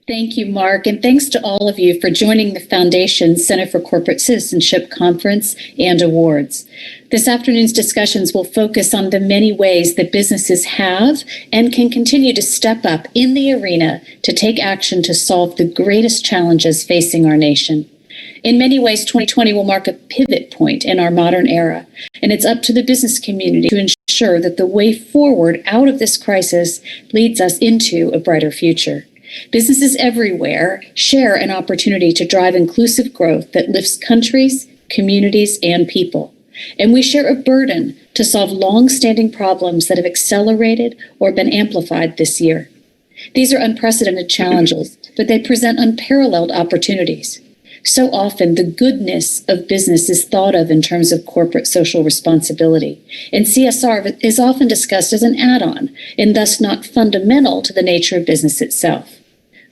Thank you, Mark, and thanks to all of you for joining the Foundation's Center for Corporate Citizenship Conference and Awards. This afternoon's discussions will focus on the many ways that businesses have and can continue to step up in the arena to take action to solve the greatest challenges facing our nation. In many ways, 2020 will mark a pivot point in our modern era, and it's up to the business community to ensure that the way forward out of this crisis leads us into a brighter future. Businesses everywhere share an opportunity to drive inclusive growth that lifts countries, communities, and people. And we share a burden to solve long-standing problems that have accelerated or been amplified this year. These are unprecedented challenges, but they present unparalleled opportunities. So often, the goodness of business is thought of in terms of corporate social responsibility, and CSR is often discussed as an add-on and thus not fundamental to the nature of business itself.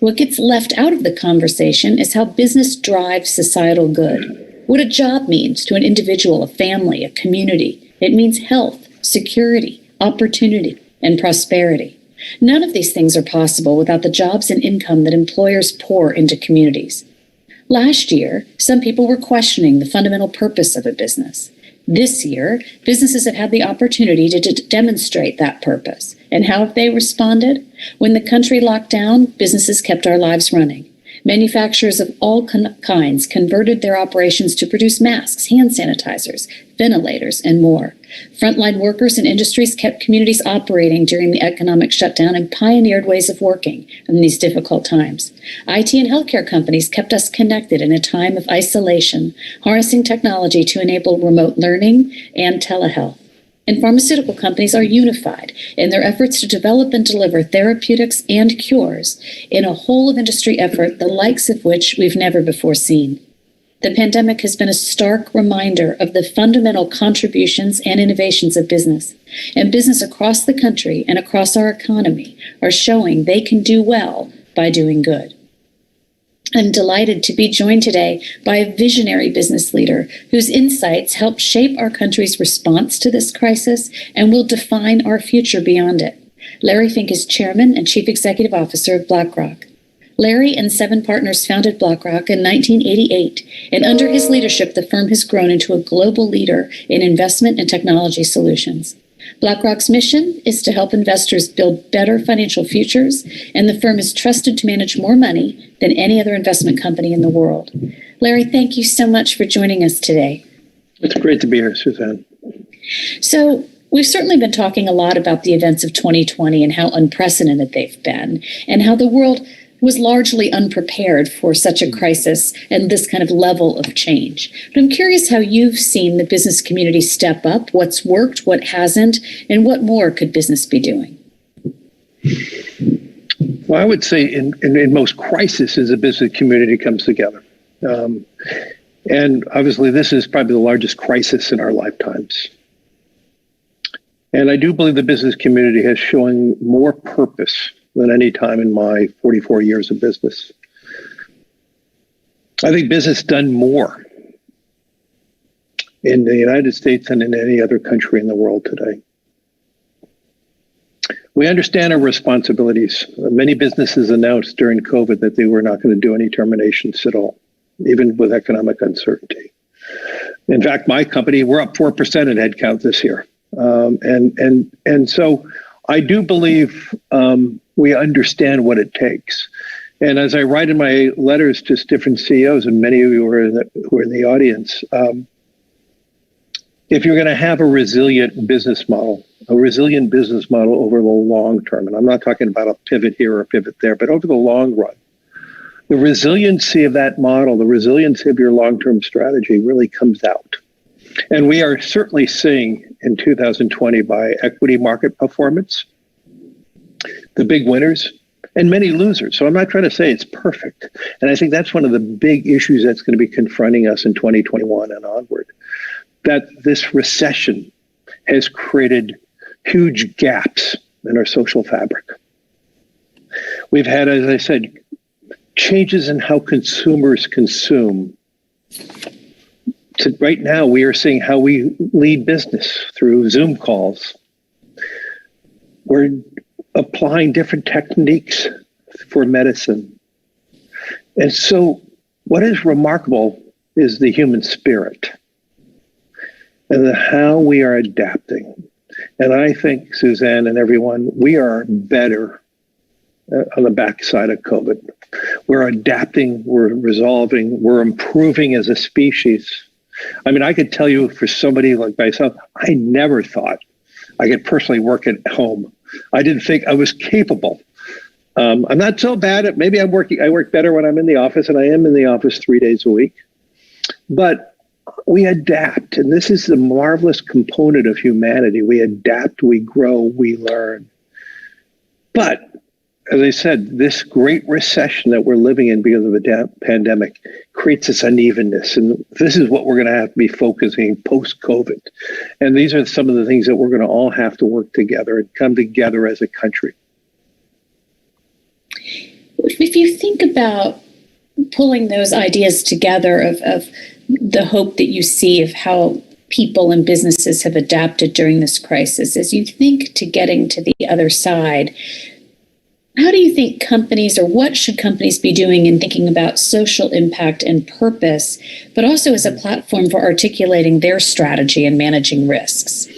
What gets left out of the conversation is how business drives societal good, what a job means to an individual, a family, a community. It means health, security, opportunity, and prosperity. None of these things are possible without the jobs and income that employers pour into communities. Last year, some people were questioning the fundamental purpose of a business. This year, businesses have had the opportunity to demonstrate that purpose. And how have they responded? When the country locked down, businesses kept our lives running. Manufacturers of all kinds converted their operations to produce masks, hand sanitizers, ventilators, and more. Frontline workers and industries kept communities operating during the economic shutdown and pioneered ways of working in these difficult times. IT and healthcare companies kept us connected in a time of isolation, harnessing technology to enable remote learning and telehealth. And pharmaceutical companies are unified in their efforts to develop and deliver therapeutics and cures in a whole-of-industry effort, the likes of which we've never before seen. The pandemic has been a stark reminder of the fundamental contributions and innovations of business, and business across the country and across our economy are showing they can do well by doing good. I'm delighted to be joined today by a visionary business leader whose insights help shape our country's response to this crisis and will define our future beyond it. Larry Fink is Chairman and Chief Executive Officer of BlackRock. Larry and 7 partners founded BlackRock in 1988, and under his leadership, the firm has grown into a global leader in investment and technology solutions. BlackRock's mission is to help investors build better financial futures, and the firm is trusted to manage more money than any other investment company in the world. Larry, thank you so much for joining us today. It's great to be here, Suzanne. So, we've certainly been talking a lot about the events of 2020 and how unprecedented they've been, and how the world was largely unprepared for such a crisis and this kind of level of change. But I'm curious how you've seen the business community step up, what's worked, what hasn't, and what more could business be doing? Well, I would say in most crises, the business community comes together. And obviously, this is probably the largest crisis in our lifetimes. And I do believe the business community has shown more purpose than any time in my 44 years of business. I think business done more in the United States than in any other country in the world today. We understand our responsibilities. Many businesses announced during COVID that they were not going to do any terminations at all, even with economic uncertainty. In fact, my company, we're up 4% in headcount this year. And so I do believe we understand what it takes. And as I write in my letters to different CEOs, and many of you who are in the audience, if you're going to have a resilient business model over the long term, and I'm not talking about a pivot here or a pivot there, but over the long run, the resiliency of that model, the resiliency of your long-term strategy really comes out. And we are certainly seeing in 2020 by equity market performance, the big winners and many losers. So I'm not trying to say it's perfect. And I think that's one of the big issues that's going to be confronting us in 2021 and onward, that this recession has created huge gaps in our social fabric. We've had, as I said, changes in how consumers consume. So right now, we are seeing how we lead business through Zoom calls. We're applying different techniques for medicine And so what is remarkable is the human spirit and how we are adapting. And I think, Suzanne and everyone, we are better on the backside of COVID. We're adapting, we're resolving, we're improving as a species. I mean, I could tell you for somebody like myself, I never thought I could personally work at home. I didn't think I was capable. I'm not so bad at, maybe I work better when I'm in the office, and I am in the office 3 days a week. But we adapt, and this is the marvelous component of humanity. We adapt, we grow, we learn. But as I said, this great recession that we're living in because of the pandemic creates this unevenness. And this is what we're going to have to be focusing post-COVID. And these are some of the things that we're going to all have to work together and come together as a country. If you think about pulling those ideas together of the hope that you see of how people and businesses have adapted during this crisis, as you think to getting to the other side, how do you think companies, or what should companies be doing in thinking about social impact and purpose, but also as a platform for articulating their strategy and managing risks?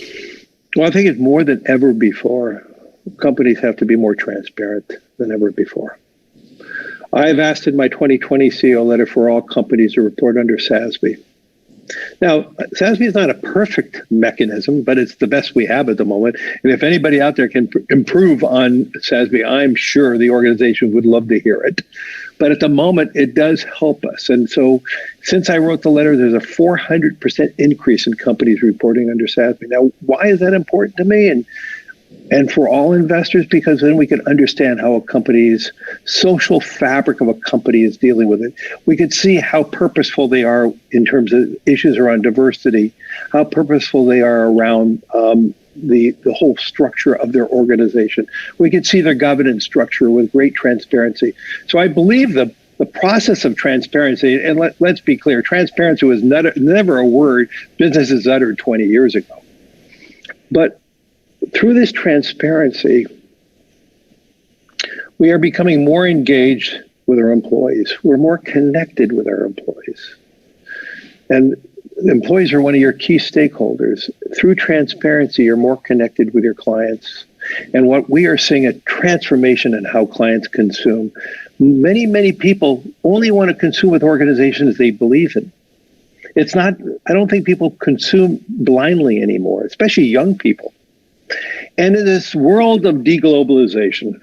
Well, I think it's more than ever before. Companies have to be more transparent than ever before. I've asked in my 2020 CEO letter for all companies to report under SASB. Now, SASB is not a perfect mechanism, but it's the best we have at the moment. And if anybody out there can improve on SASB, I'm sure the organization would love to hear it. But at the moment, it does help us. And so since I wrote the letter, there's a 400% increase in companies reporting under SASB. Now, why is that important to me? And for all investors, because then we can understand how a company's social fabric of a company is dealing with it. We could see how purposeful they are in terms of issues around diversity, how purposeful they are around the whole structure of their organization. We could see their governance structure with great transparency. So I believe the process of transparency, and let's be clear, transparency was never a word businesses uttered 20 years ago. But through this transparency, we are becoming more engaged with our employees. We're more connected with our employees. And employees are one of your key stakeholders. Through transparency, you're more connected with your clients. And what we are seeing a transformation in how clients consume. Many, many people only want to consume with organizations they believe in. It's not, I don't think people consume blindly anymore, especially young people. And in this world of deglobalization,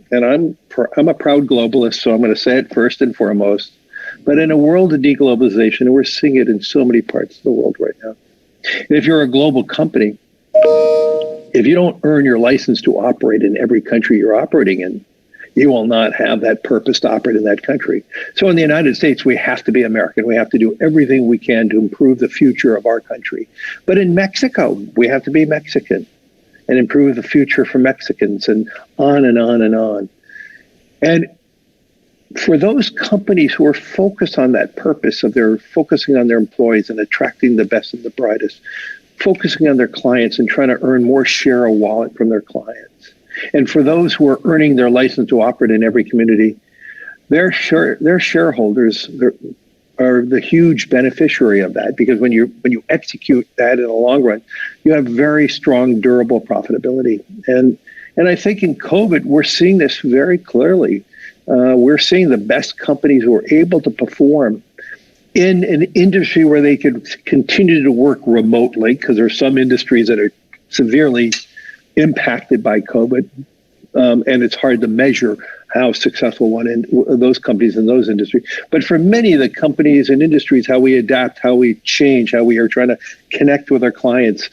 and I'm a proud globalist, so I'm going to say it first and foremost, but in a world of deglobalization, and we're seeing it in so many parts of the world right now. And if you're a global company, if you don't earn your license to operate in every country you're operating in, you will not have that purpose to operate in that country. So in the United States, we have to be American. We have to do everything we can to improve the future of our country. But in Mexico, we have to be Mexican and improve the future for Mexicans, and on and on and on. And for those companies who are focused on that purpose of their focusing on their employees and attracting the best and the brightest, focusing on their clients and trying to earn more share of wallet from their clients. And for those who are earning their license to operate in every community, their shareholders are the huge beneficiary of that, because when you execute that in the long run, you have very strong, durable profitability. And I think in COVID, we're seeing this very clearly. We're seeing the best companies who are able to perform in an industry where they could continue to work remotely, because there are some industries that are severely impacted by COVID, and it's hard to measure how successful those companies in those industries. But for many of the companies and industries, how we adapt, how we change, how we are trying to connect with our clients,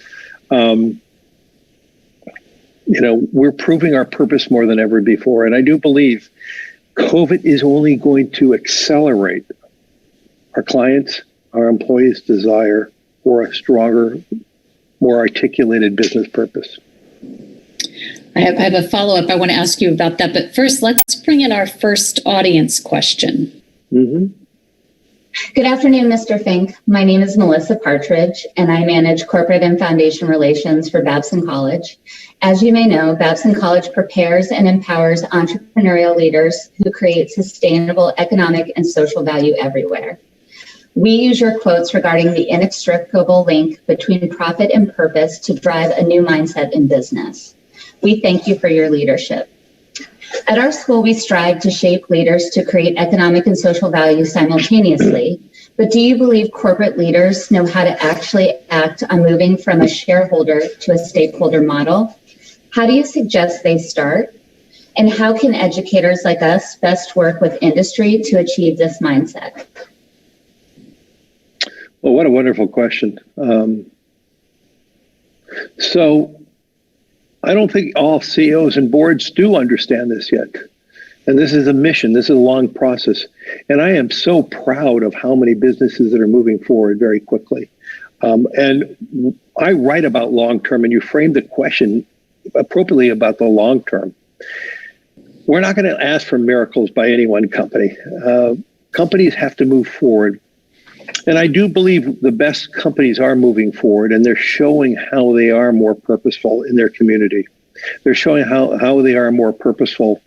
we're proving our purpose more than ever before. And I do believe COVID is only going to accelerate our clients, our employees' desire for a stronger, more articulated business purpose. I have a follow-up I want to ask you about that. But first, let's bring in our first audience question. Mm-hmm. Good afternoon, Mr. Fink. My name is Melissa Partridge, and I manage corporate and foundation relations for Babson College. As you may know, Babson College prepares and empowers entrepreneurial leaders who create sustainable economic and social value everywhere. We use your quotes regarding the inextricable link between profit and purpose to drive a new mindset in business. We thank you for your leadership. At our school, we strive to shape leaders to create economic and social value simultaneously. But do you believe corporate leaders know how to actually act on moving from a shareholder to a stakeholder model? How do you suggest they start? And how can educators like us best work with industry to achieve this mindset? Well, what a wonderful question. So I don't think all CEOs and boards do understand this yet. And this is a mission. This is a long process. And I am so proud of how many businesses that are moving forward very quickly. And I write about long term, and you framed the question appropriately about the long term. We're not going to ask for miracles by any one company. Companies have to move forward. And I do believe the best companies are moving forward, and they're showing how they are more purposeful in their community. They're showing how they are more purposeful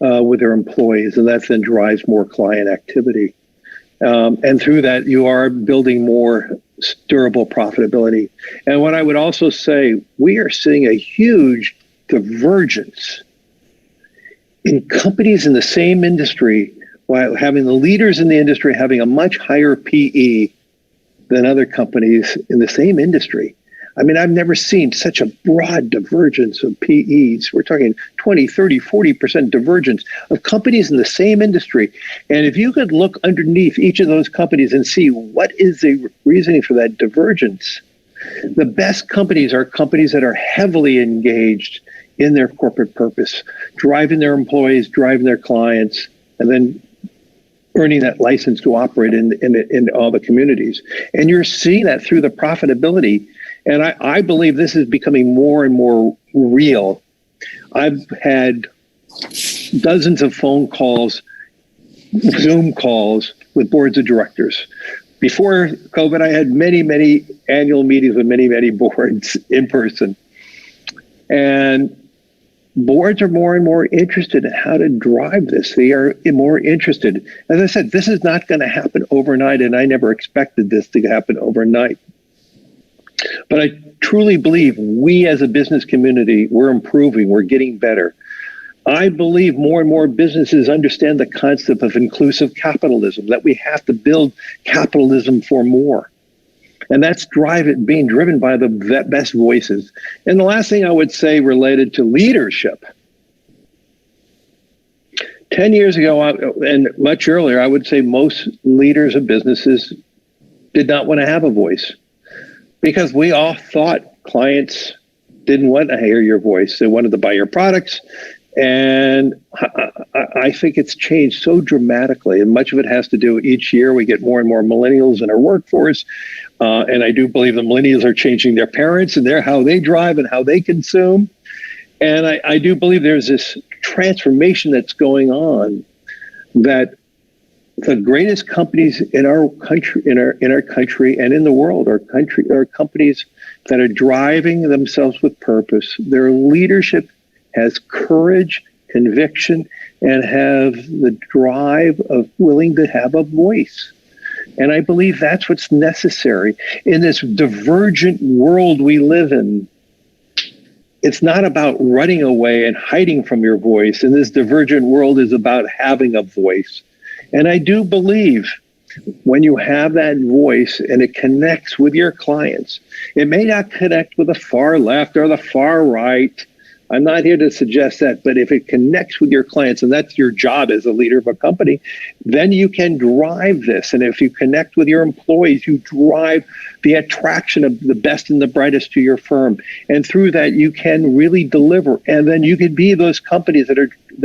with their employees, and that then drives more client activity. And through that, you are building more durable profitability. And what I would also say, we are seeing a huge divergence in companies in the same industry, while having the leaders in the industry having a much higher PE than other companies in the same industry. I mean, I've never seen such a broad divergence of PEs. We're talking 20, 30, 40% divergence of companies in the same industry. And if you could look underneath each of those companies and see what is the reasoning for that divergence, the best companies are companies that are heavily engaged in their corporate purpose, driving their employees, driving their clients, and then earning that license to operate in all the communities. And you're seeing that through the profitability. And I believe this is becoming more and more real. I've had dozens of phone calls, Zoom calls with boards of directors. Before COVID, I had many, many annual meetings with many, many boards in person. And boards are more and more interested in how to drive this. They are more interested. As I said, this is not going to happen overnight, and I never expected this to happen overnight. But I truly believe we as a business community, we're improving, we're getting better. I believe more and more businesses understand the concept of inclusive capitalism, that we have to build capitalism for more. And that's being driven by the best voices. And the last thing I would say related to leadership, 10 years ago, and much earlier, I would say most leaders of businesses did not want to have a voice because we all thought clients didn't want to hear your voice. They wanted to buy your products. And I think it's changed so dramatically. And much of it has to do each year. We get more and more millennials in our workforce. And I do believe the millennials are changing their parents and how they drive and how they consume. And I do believe there's this transformation that's going on, that the greatest companies in our country, in our country and in the world are companies that are driving themselves with purpose. Their leadership has courage, conviction, and have the drive of willing to have a voice. And I believe that's what's necessary in this divergent world we live in. It's not about running away and hiding from your voice. And this divergent world is about having a voice. And I do believe when you have that voice and it connects with your clients, it may not connect with the far left or the far right. I'm not here to suggest that, but if it connects with your clients, and that's your job as a leader of a company, then you can drive this. And if you connect with your employees, you drive the attraction of the best and the brightest to your firm. And through that, you can really deliver. And then you can be those companies that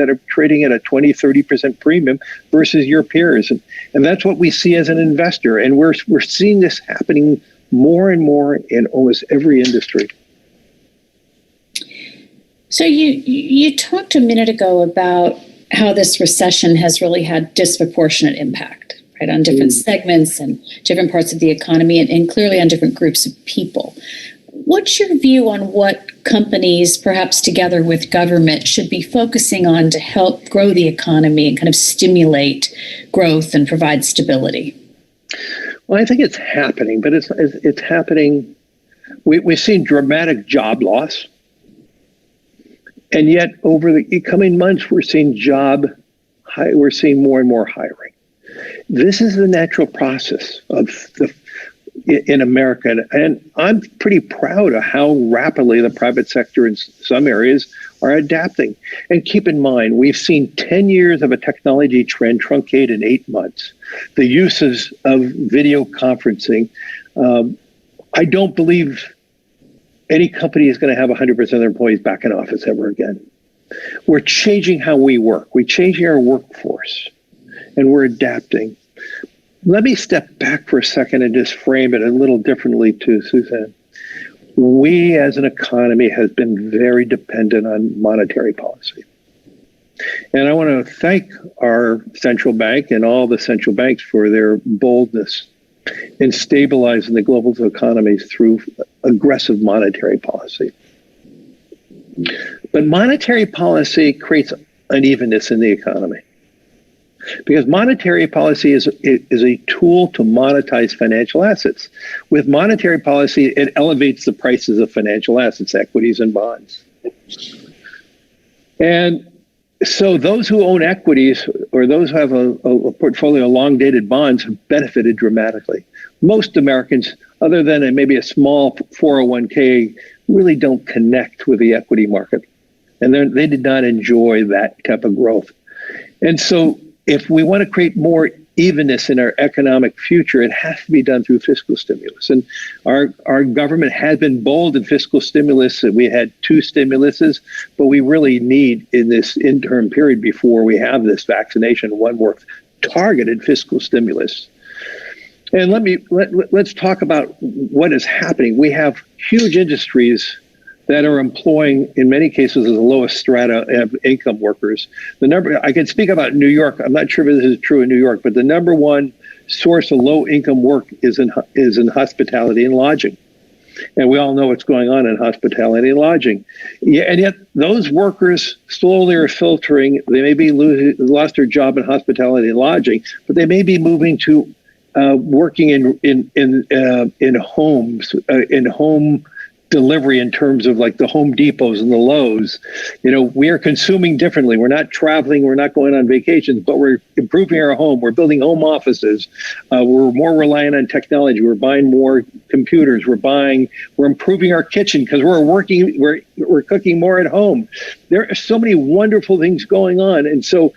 are trading at a 20, 30% premium versus your peers. And that's what we see as an investor. And we're seeing this happening more and more in almost every industry. So you talked a minute ago about how this recession has really had disproportionate impact right, on different segments and different parts of the economy, and clearly on different groups of people. What's your view on what companies, perhaps together with government, should be focusing on to help grow the economy and kind of stimulate growth and provide stability? Well, I think it's happening, but it's happening. We've seen dramatic job loss. And yet over the coming months, we're seeing more and more hiring. This is the natural process in America. And I'm pretty proud of how rapidly the private sector in some areas are adapting. And keep in mind, we've seen 10 years of a technology trend truncate in 8 months. The uses of video conferencing. I don't believe any company is going to have 100% of their employees back in office ever again. We're changing how we work. We're changing our workforce, and we're adapting. Let me step back for a second and just frame it a little differently to Suzanne. We as an economy have been very dependent on monetary policy. And I want to thank our central bank and all the central banks for their boldness in stabilizing the global economies through aggressive monetary policy. But monetary policy creates unevenness in the economy. Because monetary policy is a tool to monetize financial assets. With monetary policy, it elevates the prices of financial assets, equities and bonds. And so those who own equities or those who have a portfolio of long-dated bonds have benefited dramatically. Most Americans, other than maybe a small 401k, really don't connect with the equity market. And they did not enjoy that type of growth. And so if we want to create more evenness in our economic future, it has to be done through fiscal stimulus. And our government has been bold in fiscal stimulus. We had 2 stimuluses, but we really need in this interim period before we have this vaccination, one more targeted fiscal stimulus. And let's talk about what is happening. We have huge industries that are employing, in many cases, the lowest strata of income workers. I can speak about New York. I'm not sure if this is true in New York, but the number one source of low income work is in hospitality and lodging. And we all know what's going on in hospitality and lodging. Yeah, and yet those workers slowly are filtering. They may be lost their job in hospitality and lodging, but they may be moving to working in homes, in home delivery, in terms of like the Home Depots and the Lowe's. We are consuming differently. We're not traveling. We're not going on vacations, but we're improving our home. We're building home offices. We're more reliant on technology. We're buying more computers. We're improving our kitchen because we're cooking more at home. There are so many wonderful things going on. And so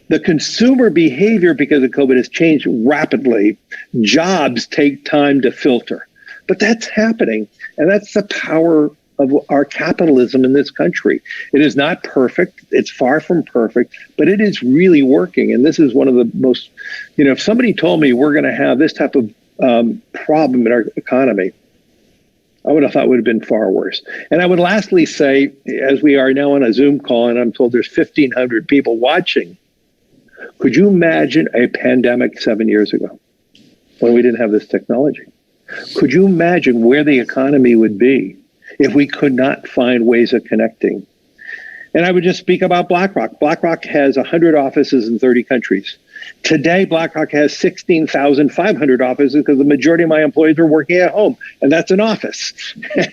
the consumer behavior because of COVID has changed rapidly. Jobs take time to filter, but that's happening. And that's the power of our capitalism in this country. It is not perfect. It's far from perfect, but it is really working. And this is one of the most, if somebody told me we're going to have this type of problem in our economy, I would have thought it would have been far worse. And I would lastly say, as we are now on a Zoom call, and I'm told there's 1,500 people watching, could you imagine a pandemic 7 years ago when we didn't have this technology? Could you imagine where the economy would be if we could not find ways of connecting? And I would just speak about BlackRock. BlackRock has 100 offices in 30 countries. Today, BlackRock has 16,500 offices because the majority of my employees are working at home, and that's an office.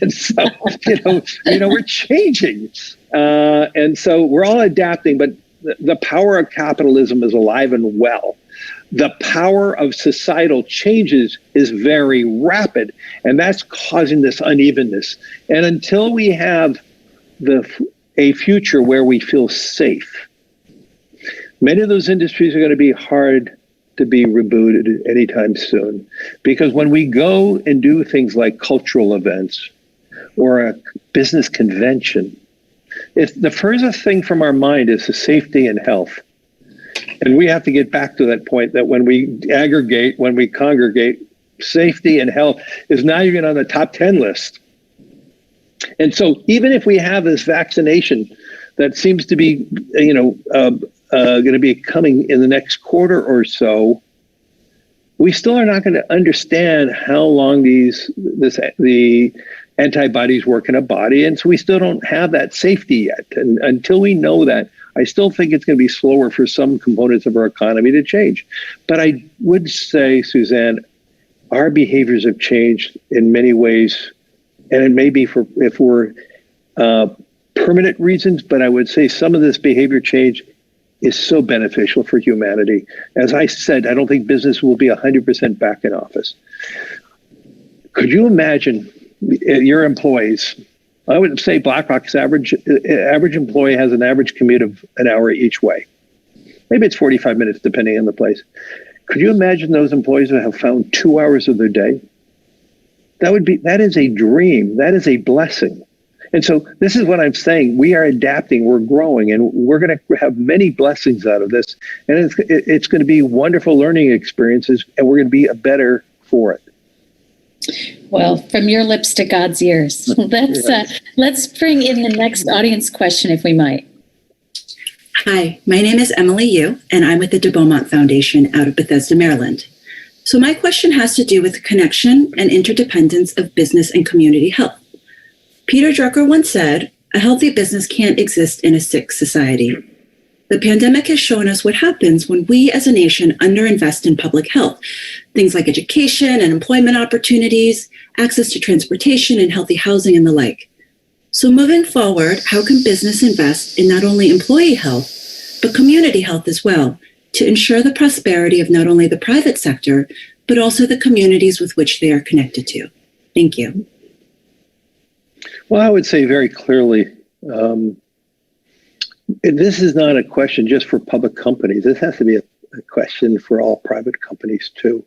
And so, we're changing. And so we're all adapting, but the power of capitalism is alive and well. The power of societal changes is very rapid, and that's causing this unevenness. And until we have a future where we feel safe, many of those industries are going to be hard to be rebooted anytime soon. Because when we go and do things like cultural events or a business convention, the furthest thing from our mind is the safety and health. And we have to get back to that point that when we congregate, safety and health is not even on the top 10 list. And so even if we have this vaccination that seems to be, going to be coming in the next quarter or so, we still are not going to understand how long the antibodies work in a body. And so we still don't have that safety yet. And until we know that, I still think it's going to be slower for some components of our economy to change. But I would say, Suzanne, our behaviors have changed in many ways. And it may be for permanent reasons, but I would say some of this behavior change is so beneficial for humanity. As I said, I don't think business will be 100% back in office. Could you imagine your employees? I would say BlackRock's average employee has an average commute of an hour each way. Maybe it's 45 minutes, depending on the place. Could you imagine those employees that have found 2 hours of their day? That is a dream. That is a blessing. And so this is what I'm saying. We are adapting, we're growing, and we're going to have many blessings out of this. And it's going to be wonderful learning experiences, and we're going to be better for it. Well, from your lips to God's ears. Let's bring in the next audience question, if we might. Hi, my name is Emily Yu, and I'm with the de Beaumont Foundation out of Bethesda, Maryland. So my question has to do with the connection and interdependence of business and community health. Peter Drucker once said, "A healthy business can't exist in a sick society." The pandemic has shown us what happens when we as a nation underinvest in public health, things like education and employment opportunities, access to transportation and healthy housing and the like. So moving forward, how can business invest in not only employee health, but community health as well, to ensure the prosperity of not only the private sector, but also the communities with which they are connected to? Thank you. Well, I would say very clearly, this is not a question just for public companies. This has to be a question for all private companies too.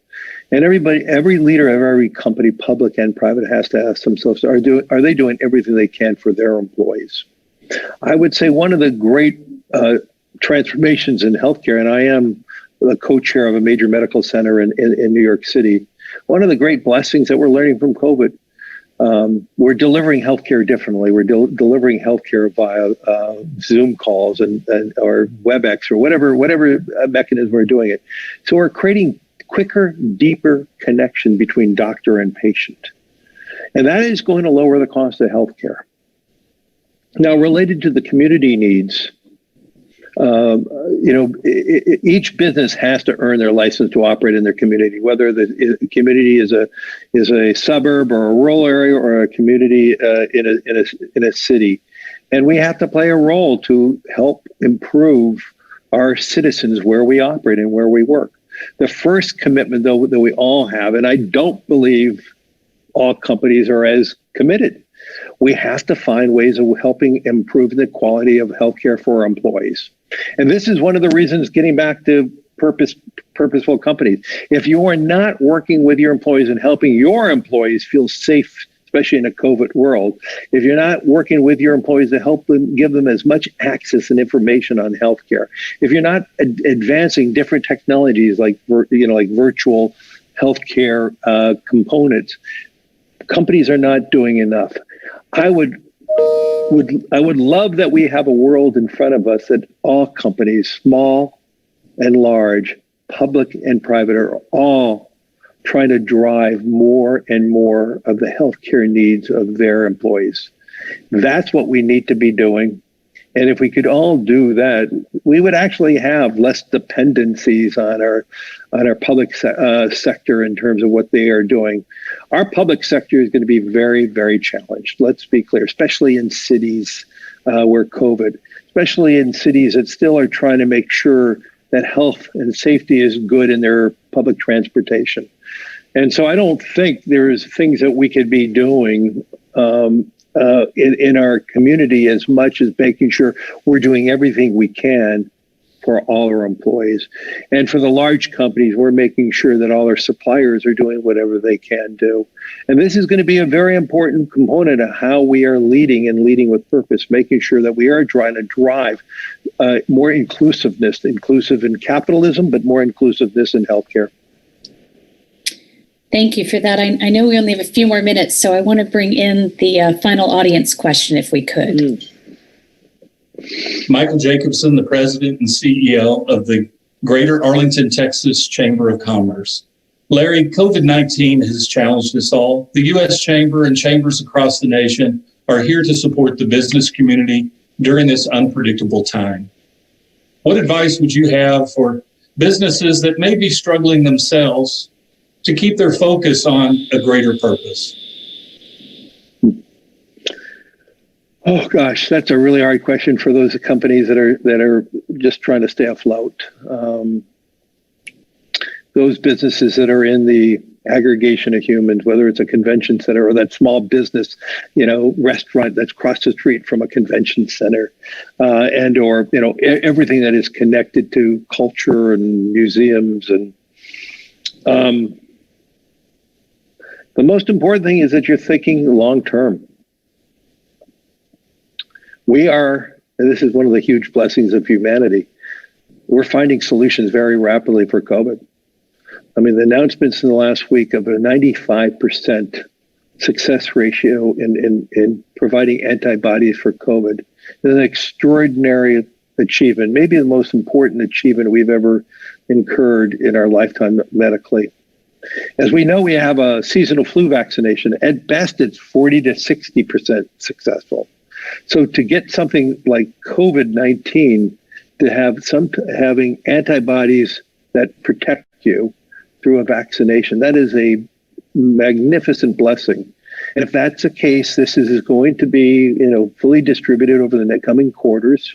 And every leader of every company, public and private, has to ask themselves, are they doing everything they can for their employees? I would say one of the great transformations in healthcare, and I am the co-chair of a major medical center in New York City, one of the great blessings that we're learning from COVID, we're delivering healthcare differently. We're delivering healthcare via Zoom calls or WebEx or whatever mechanism we're doing it. So we're creating quicker, deeper connection between doctor and patient. And that is going to lower the cost of healthcare. Now, related to the community needs, each business has to earn their license to operate in their community, whether the community is a suburb or a rural area or a community in a city. And we have to play a role to help improve our citizens where we operate and where we work. The first commitment, though, that we all have, and I don't believe all companies are as committed, we have to find ways of helping improve the quality of healthcare for our employees. And this is one of the reasons, getting back to purposeful companies, if you are not working with your employees and helping your employees feel safe, especially in a COVID world, if you're not working with your employees to help them, give them as much access and information on healthcare, if you're not advancing different technologies like virtual healthcare components, companies are not doing enough. I would love that we have a world in front of us that all companies, small and large, public and private, are all trying to drive more and more of the healthcare needs of their employees. That's what we need to be doing. And if we could all do that, we would actually have less dependencies on our public sector in terms of what they are doing. Our public sector is going to be very, very challenged. Let's be clear, especially in cities where COVID, especially in cities that still are trying to make sure that health and safety is good in their public transportation. And so I don't think there's things that we could be doing in our community as much as making sure we're doing everything we can for all our employees. And for the large companies, we're making sure that all our suppliers are doing whatever they can do. And this is going to be a very important component of how we are leading and leading with purpose, making sure that we are trying to drive more inclusiveness, inclusive in capitalism, but more inclusiveness in healthcare. Thank you for that. I know we only have a few more minutes, so I want to bring in the final audience question, if we could. Michael Jacobson, the president and CEO of the Greater Arlington, Texas Chamber of Commerce. Larry, COVID-19 has challenged us all. The U.S. Chamber and chambers across the nation are here to support the business community during this unpredictable time. What advice would you have for businesses that may be struggling themselves to keep their focus on a greater purpose? Oh gosh, that's a really hard question for those companies that are just trying to stay afloat. Those businesses that are in the aggregation of humans, whether it's a convention center or that small business, restaurant that's across the street from a convention center, and or everything that is connected to culture and museums, and the most important thing is that you're thinking long term. We are, and this is one of the huge blessings of humanity, we're finding solutions very rapidly for COVID. I mean, the announcements in the last week of a 95% success ratio in providing antibodies for COVID is an extraordinary achievement, maybe the most important achievement we've ever incurred in our lifetime medically. As we know, we have a seasonal flu vaccination. At best, it's 40 to 60% successful. So to get something like COVID-19 to have having antibodies that protect you through a vaccination, that is a magnificent blessing. And if that's the case, this is going to be fully distributed over the coming quarters.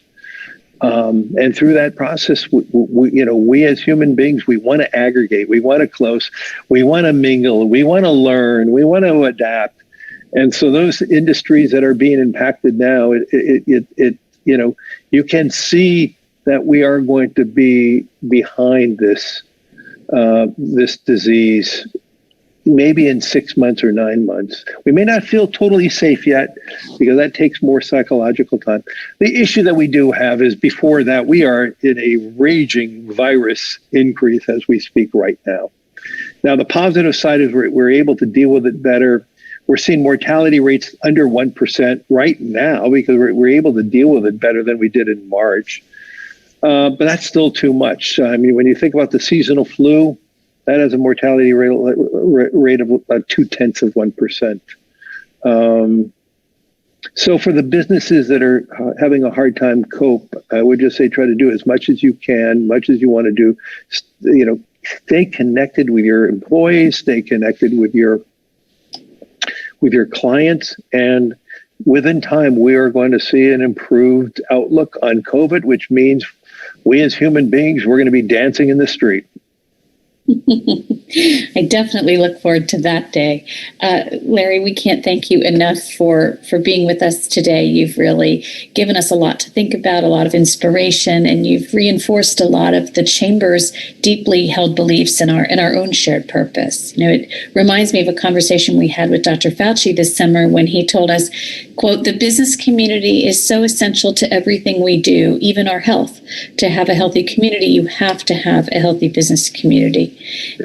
And through that process, we as human beings, we want to aggregate, we want to close, we want to mingle, we want to learn, we want to adapt. And so those industries that are being impacted now, you can see that we are going to be behind this disease, maybe in 6 months or 9 months. We may not feel totally safe yet because that takes more psychological time. The issue that we do have is before that, we are in a raging virus increase as we speak right now. Now, the positive side is we're able to deal with it better. We're seeing mortality rates under 1% right now because we're able to deal with it better than we did in March. But that's still too much. I mean, when you think about the seasonal flu, that has a mortality rate of about 0.2%. So for the businesses that are having a hard time cope, I would just say try to do as much as you can, much as you want to do. Stay connected with your employees, stay connected with your clients, and within time, we are going to see an improved outlook on COVID, which means we as human beings, we're going to be dancing in the street. I definitely look forward to that day. Larry, we can't thank you enough for being with us today. You've really given us a lot to think about, a lot of inspiration, and you've reinforced a lot of the Chamber's deeply held beliefs in our own shared purpose. It reminds me of a conversation we had with Dr. Fauci this summer when he told us, quote, "The business community is so essential to everything we do, even our health. To have a healthy community, you have to have a healthy business community."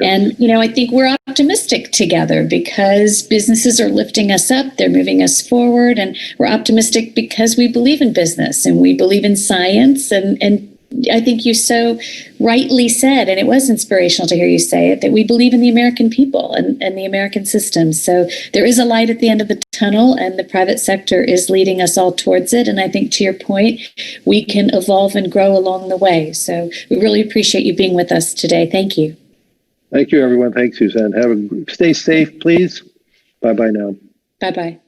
And, I think we're optimistic together because businesses are lifting us up. They're moving us forward. And we're optimistic because we believe in business and we believe in science. And I think you so rightly said, and it was inspirational to hear you say it, that we believe in the American people and the American system. So there is a light at the end of the tunnel, and the private sector is leading us all towards it. And I think, to your point, we can evolve and grow along the way. So we really appreciate you being with us today. Thank you. Thank you, everyone. Thanks, Suzanne. Stay safe, please. Bye-bye now. Bye-bye.